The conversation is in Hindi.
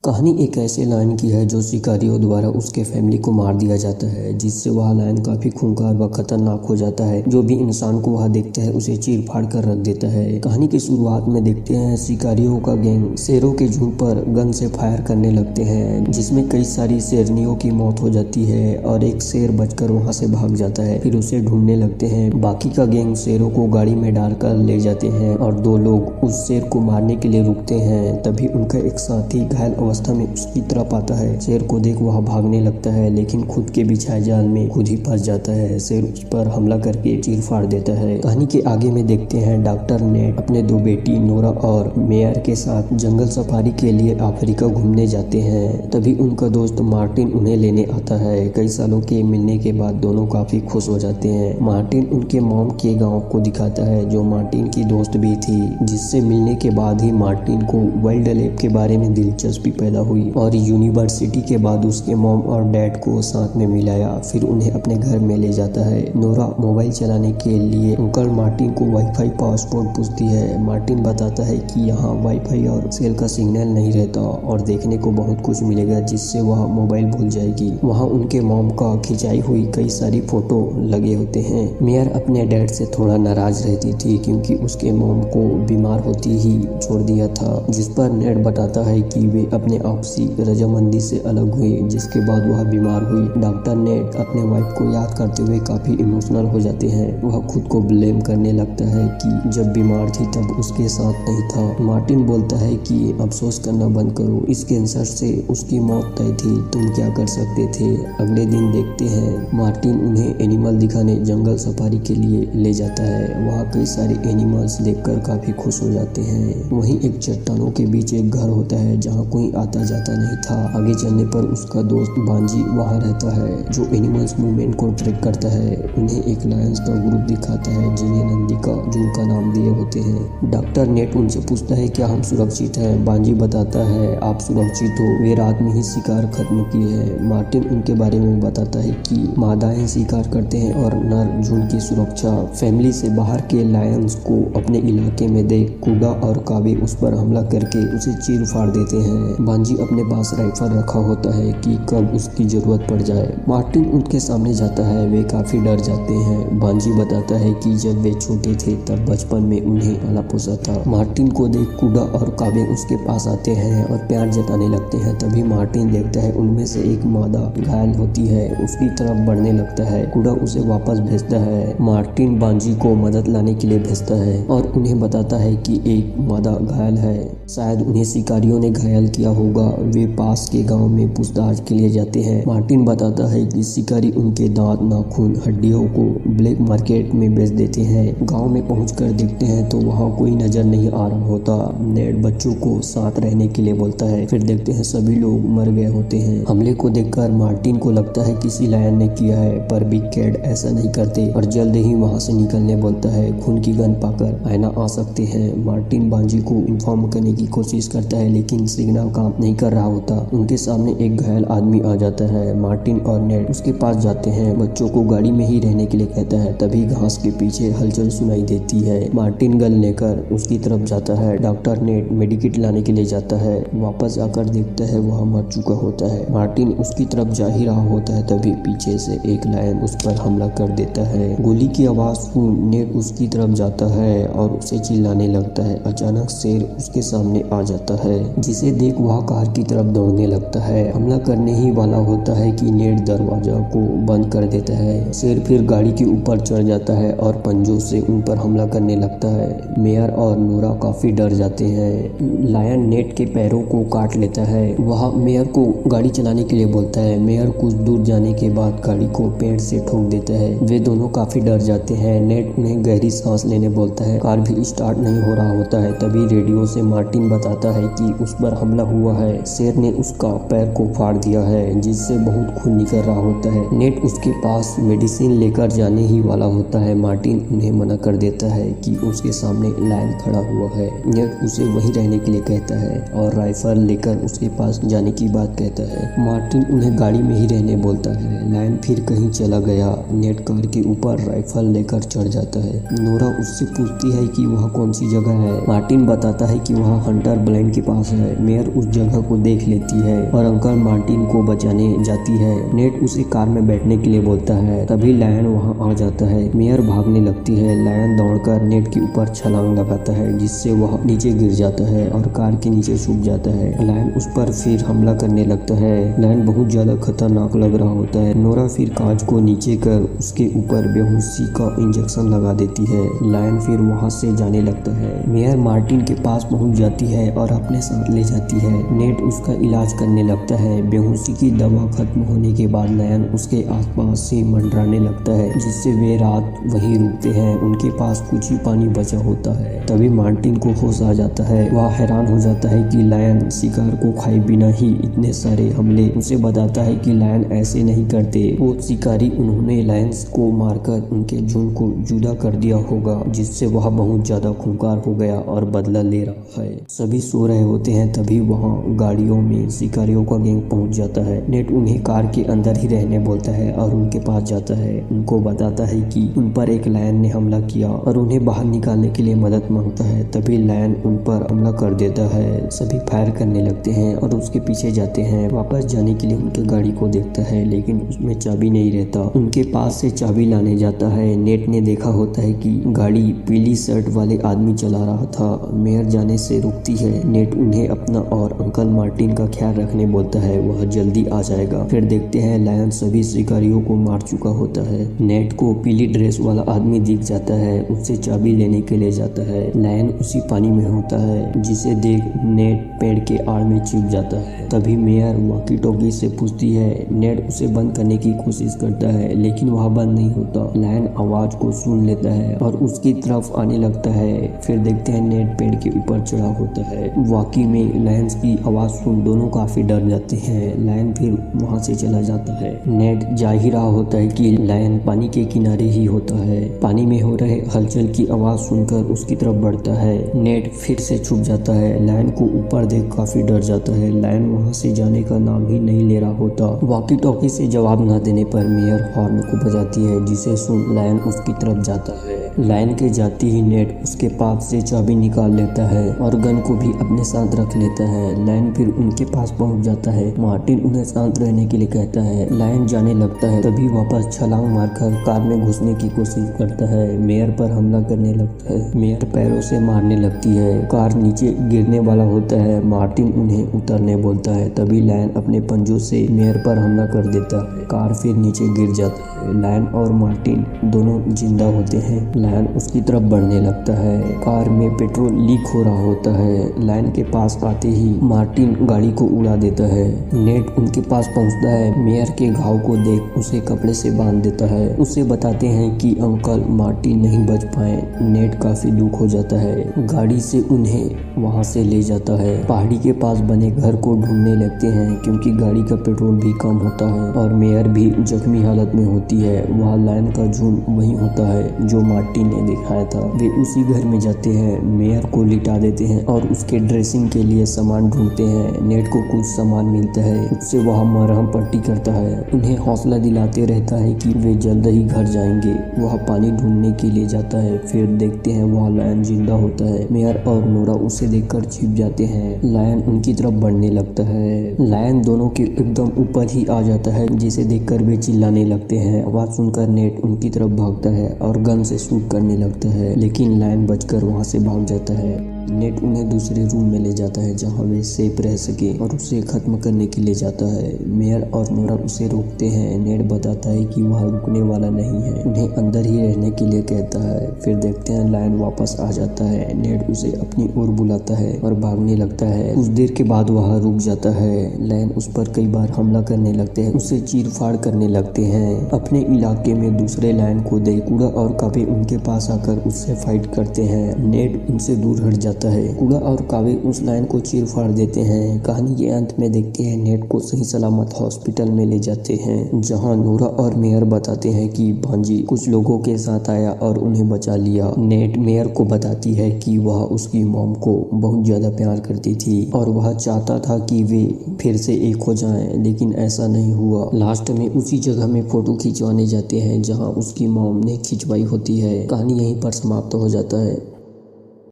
कहानी एक ऐसे लायन की है जो शिकारियों द्वारा उसके फैमिली को मार दिया जाता है, जिससे वह लायन काफी खूंखार व खतरनाक हो जाता है। जो भी इंसान को वह देखता है उसे चीर फाड़ कर रख देता है। कहानी की शुरुआत में देखते हैं शिकारियों का गैंग शेरों के झुंड पर गन से फायर करने लगते हैं, जिसमें कई सारी शेरनियों की मौत हो जाती है और एक शेर बचकर वहां से भाग जाता है। फिर उसे ढूंढने लगते हैं। बाकी का गैंग शेरों को गाड़ी में डालकर ले जाते हैं और दो लोग उस शेर को मारने के लिए रुकते हैं। तभी उनका एक साथी घायल अवस्था में उसकी तरफ आता है। शेर को देख वह भागने लगता है, लेकिन खुद के बिछाए जाल में खुद ही फंस जाता है। शेर उस पर हमला करके चीर फाड़ देता है। कहानी के आगे में देखते हैं डॉक्टर नेट अपने दो बेटी नोरा और मेयर के साथ जंगल सफारी के लिए अफ्रीका घूमने जाते हैं। तभी उनका दोस्त मार्टिन उन्हें लेने आता है। कई सालों के मिलने के बाद दोनों काफी खुश हो जाते हैं। मार्टिन उनके मॉम के गांव को दिखाता है, जो मार्टिन की दोस्त भी थी, जिससे मिलने के बाद ही मार्टिन को वाइल्ड लाइफ के बारे में दिलचस्पी पैदा हुई और यूनिवर्सिटी के बाद उसके मॉम और डैड को साथ में मिलाया। फिर उन्हें अपने घर में ले जाता है। नोरा मोबाइल चलाने के लिए अंकल मार्टिन को वाईफाई पासवर्ड पूछती है। मार्टिन बताता है कि यहाँ वाईफाई और सेल का सिग्नल नहीं रहता और देखने को बहुत कुछ मिलेगा, जिससे वह मोबाइल भूल जाएगी। वहाँ उनके मॉम का खिंचाई हुई कई सारी फोटो लगे होते हैं। मेयर अपने डैड से थोड़ा नाराज रहती थी, क्योंकि उसके मॉम को बीमार होती ही छोड़ दिया था, जिस पर नेट बताता है कि वे अपने आपसी रजामंदी से अलग हुई, जिसके बाद वह बीमार हुई। डॉक्टर नेट अपने वाइफ को याद करते हुए काफी इमोशनल हो जाते हैं। वह खुद को ब्लेम करने लगता है कि जब बीमार थी तब उसके साथ नहीं था। मार्टिन बोलता है कि अफसोस करना बंद करो, इस कैंसर से उसकी मौत तय थी, तुम क्या कर सकते थे। अगले दिन देखते हैं मार्टिन उन्हें एनिमल दिखाने जंगल सफारी के लिए ले जाता है। वहाँ कई सारे एनिमल्स देखकर काफी खुश हो जाते हैं। वहीं एक चट्टानों के बीच एक घर होता है जहाँ कोई आता जाता नहीं था। आगे चलने पर उसका दोस्त बांजी वहाँ रहता है, जो एनिमल्स मूवमेंट को ट्रैक करता है। उन्हें एक लायंस का ग्रुप दिखाता है, जिन्हें नंदी का झुंड का नाम दिए होते हैं। डॉक्टर नेट उनसे पूछता है क्या हम सुरक्षित हैं। बांजी बताता है आप सुरक्षित हो, वे रात में ही शिकार खत्म किए हैं। मार्टिन उनके बारे में बताता है कि मादाएं शिकार करते हैं और नर झुंड की सुरक्षा। फैमिली से बाहर के लायंस को अपने इलाके में देख कुडा और कावे उस पर हमला करके उसे चीर फाड़ देते हैं। बांजी अपने पास राइफल रखा होता है कि कब उसकी जरूरत पड़ जाए। मार्टिन उनके सामने जाता है, वे काफी डर जाते हैं। बांजी बताता है कि जब वे छोटे थे तब बचपन में उन्हें पाला पोसा था। मार्टिन को देख कुडा और कावे उसके पास आते हैं और प्यार जताने लगते हैं। तभी मार्टिन देखता है उनमें से एक मादा घायल होती है, उसकी तरफ बढ़ने लगता है। कुडा उसे वापस भेजता है। मार्टिन बांजी को मदद लाने के लिए भेजता है और उन्हें बताता है कि एक मादा घायल है, शायद उन्हें शिकारियों ने घायल किया होगा। वे पास के गांव में पूछताछ के लिए जाते हैं। मार्टिन बताता है कि शिकारी उनके दांत, नाखून, हड्डियों को ब्लैक मार्केट में बेच देते हैं। गांव में पहुंचकर देखते हैं तो वहां कोई नजर नहीं आ रहा होता। नेट बच्चों को साथ रहने के लिए बोलता है। फिर देखते हैं सभी लोग मर गए होते हैं। हमले को देखकर मार्टिन को लगता है किसी लायन ने किया है, पर बिग कैट ऐसा नहीं करते और जल्द ही वहां से निकलने बोलता है। खून की गंध पाकर आयना आ सकते हैं। मार्टिन बांजी को इन्फॉर्म करने की कोशिश करता है, लेकिन सिग्नल काम नहीं कर रहा होता। उनके सामने एक घायल आदमी आ जाता है। मार्टिन और नेट उसके पास जाते हैं। बच्चों को गाड़ी में ही रहने के लिए कहता है। तभी घास के पीछे हलचल सुनाई देती है। मार्टिन गन लेकर उसकी तरफ जाता है। डॉक्टर नेट मेडिकेट लाने के लिए जाता है। वापस आकर देखता है वह मर चुका होता है। मार्टिन उसकी तरफ जा ही रहा होता है, तभी पीछे से एक लायन उस पर हमला कर देता है। गोली की आवाज सुन नेट उसकी तरफ जाता है और उसे चिल्लाने लगता है। अचानक शेर उसके सामने आ जाता है, जिसे देख वह कार की तरफ दौड़ने लगता है। हमला करने ही वाला होता है कि नेट दरवाजा को बंद कर देता है। शेर फिर गाड़ी के ऊपर चढ़ जाता है और पंजों से उन पर हमला करने लगता है। मेयर और नोरा काफी डर जाते हैं। लायन नेट के पैरों को काट लेता है। वह मेयर को गाड़ी चलाने के लिए बोलता है। मेयर कुछ दूर जाने के बाद गाड़ी को पेड़ से ठोक देता है। वे दोनों काफी डर जाते हैं। नेट उन्हें गहरी सांस लेने बोलता है। कार भी स्टार्ट नहीं हो रहा होता है। तभी रेडियो से मार्टिन बताता है कि उस पर हमला हुआ है। शेर ने उसका पैर को फाड़ दिया है, जिससे बहुत खून निकल रहा होता है। नेट उसके पास मेडिसिन लेकर जाने ही वाला होता है। मार्टिन उन्हें मना कर देता है कि उसके सामने लायन खड़ा हुआ है। नेट उसे वहीं रहने के लिए कहता है और राइफल लेकर उसके पास जाने की बात कहता है। मार्टिन उन्हें गाड़ी में ही रहने बोलता है। लायन फिर कहीं चला गया। नेट कार के ऊपर राइफल लेकर चढ़ जाता है। नोरा उससे पूछती है कि वह कौन सी जगह है। मार्टिन बताता है कि वह हंटर ब्लाइंड के पास है। मेयर उस जगह को देख लेती है और अंकल मार्टिन को बचाने जाती है। नेट उसे कार में बैठने के लिए बोलता है, तभी लायन वहाँ आ जाता है। मेयर भागने लगती है। लायन दौड़कर नेट के ऊपर छलांग लगाता है, जिससे वह नीचे गिर जाता है और कार के नीचे छुप जाता है। लायन उस पर फिर हमला करने लगता है। लायन बहुत ज्यादा खतरनाक लग रहा होता है। नोरा फिर कांच को नीचे कर उसके ऊपर बेहोशी का इंजेक्शन लगा देती है। लायन फिर वहाँ से जाने लगता है। मेयर मार्टिन के पास पहुँच जाती है और अपने साथ ले जाती है। नेट उसका इलाज करने लगता है। बेहोशी की दवा खत्म होने के बाद लायन उसके आसपास से मंडराने लगता है, जिससे वे रात वहीं रुकते हैं। उनके पास कुछ ही पानी बचा होता है। तभी मार्टिन को होश आ जाता है। वह हैरान हो जाता है कि लायन शिकार को खाए बिना ही इतने सारे हमले। उसे बताता है कि लायन ऐसे नहीं करते। वो शिकारी उन्होंने लायंस को मारकर उनके झुंड को जुदा कर दिया होगा, जिससे वह बहुत ज्यादा खूंखार हो गया और बदला ले रहा है। सभी सो रहे होते हैं। तभी वहाँ गाड़ियों में शिकारियों का गैंग पहुंच जाता है। नेट उन्हें कार के अंदर ही रहने बोलता है और उनके पास जाता है। उनको बताता है कि उन पर एक लायन ने हमला किया और उन्हें बाहर निकालने के लिए मदद मांगता है। तभी लायन उन पर हमला कर देता है। सभी फायर करने लगते हैं और उसके पीछे जाते हैं। वापस जाने के लिए उनके गाड़ी को देखता है, लेकिन उसमें चाबी नहीं रहता। उनके पास से चाबी लाने जाता है। नेट ने देखा होता है कि गाड़ी पीली शर्ट वाले आदमी चला रहा था। मेयर जाने से रुकती है। नेट उन्हें अपना और अंकल मार्टिन का ख्याल रखने बोलता है, वह जल्दी आ जाएगा। फिर देखते हैं लायन सभी शिकारियों को मार चुका होता है। नेट को पीली ड्रेस वाला आदमी दिख जाता है। उससे चाबी लेने के लिए जाता है। लायन उसी पानी में होता है, जिसे देख नेट पेड़ के आड़ में छिप जाता है। तभी मेयर वॉकी टॉकी से पूछती है। नेट उसे बंद करने की कोशिश करता है, लेकिन वह बंद नहीं होता। लायन आवाज को सुन लेता है और उसकी तरफ आने लगता है। फिर देखते हैं नेट पेड़ के ऊपर चढ़ा होता है। वॉकी में लायन की आवाज सुन दोनों काफी डर जाते हैं। लायन फिर वहाँ से चला जाता है। नेट जा ही रहा होता है कि लायन पानी के किनारे ही होता है। पानी में हो रहे हलचल की आवाज सुनकर उसकी तरफ बढ़ता है। नेट फिर से छुप जाता है। लायन को ऊपर देख काफी डर जाता है। लायन वहाँ से जाने का नाम ही नहीं ले रहा होता। वॉकी टॉकी से जवाब न देने पर मेयर हॉर्न को बजाती है, जिसे सुन लायन उसकी तरफ जाता है। लायन के जाती ही नेट उसके पास से चाबी निकाल लेता है और गन को भी अपने साथ रख लेता है। लायन फिर उनके पास पहुंच जाता है। मार्टिन उन्हें शांत रहने के लिए कहता है। लायन जाने लगता है। तभी वापस छलांग मारकर कार में घुसने की कोशिश करता है। मेयर पर हमला करने लगता है। मेयर पैरों से मारने लगती है। कार नीचे गिरने वाला होता है। मार्टिन उन्हें उतरने बोलता है। तभी लायन अपने पंजों से मेयर पर हमला कर देता है। कार फिर नीचे गिर जाता है। लायन और मार्टिन दोनों जिंदा होते हैं। लायन उसकी तरफ बढ़ने लगता है। कार में पेट्रोल लीक हो रहा होता है। लायन के पास आते ही मार्टिन गाड़ी को उड़ा देता है। नेट उनके पास पहुंचता है। मेयर के घाव को देख उसे कपड़े से बांध देता है। उसे बताते हैं कि अंकल मार्टिन नहीं बच पाए। नेट काफी दुख हो जाता है। गाड़ी से उन्हें वहां से ले जाता है। पहाड़ी के पास बने घर को ढूंढने लगते हैं, क्योंकि गाड़ी का पेट्रोल भी कम होता है और मेयर भी जख्मी हालत में होती है। वहाँ लायन का झुंड वही होता है जो मार्टिन ने दिखाया था। वे उसी घर में जाते हैं। मेयर को लिटा देते हैं और उसके ड्रेसिंग के लिए सामान ढूंढते हैं। नेट को कुछ सामान मिलता है। उससे वह मरहम पट्टी करता है। उन्हें हौसला दिलाते रहता है कि वे जल्द ही घर जाएंगे। वह पानी ढूंढने के लिए जाता है। फिर देखते हैं वह लायन जिंदा होता है। मेयर और नोरा उसे देखकर छिप जाते हैं। लायन उनकी तरफ बढ़ने लगता है। लायन दोनों के एकदम ऊपर ही आ जाता है, जिसे देखकर वे चिल्लाने लगते हैं। आवाज सुनकर नेट उनकी तरफ भागता है और गन से शूट करने लगता है, लेकिन लायन बचकर वहां से भाग जाता है। नेट उन्हें दूसरे रूम में ले जाता है, जहां वे सेफ रह सके, और उसे खत्म करने के लिए जाता है। मेयर और नोरा उसे रोकते हैं। नेट बताता है कि वह रुकने वाला नहीं है, उन्हें अंदर ही रहने के लिए कहता है। फिर देखते हैं लायन वापस आ जाता है। नेट उसे अपनी ओर बुलाता है और भागने लगता है। कुछ देर के बाद वह रुक जाता है। लायन उस पर कई बार हमला करने लगते हैं, उसे चीर फाड़ करने लगते हैं। अपने इलाके में दूसरे लायन को देख कूड़ा और कावे उनके पास आकर उससे फाइट करते हैं। नेट उनसे दूर हट जाता है। कूड़ा और कावे उस लायन को चीर फाड़ देते हैं। कहानी के अंत में देखते हैं नेट को सही सलामत हॉस्पिटल में ले जाते हैं, जहां नोरा और मेयर बताते हैं कि भांजी कुछ लोगों के साथ आया और उन्हें बचा लिया। नेट मेयर को बताती है कि वह उसकी मॉम को बहुत ज्यादा प्यार करती थी और वह चाहता था कि वे फिर से एक हो जाएं, लेकिन ऐसा नहीं हुआ। लास्ट में उसी जगह में फोटो खिंचवाने जाते हैं जहां उसकी मॉम ने खिंचवाई होती है। कहानी यहीं पर समाप्त हो जाता है।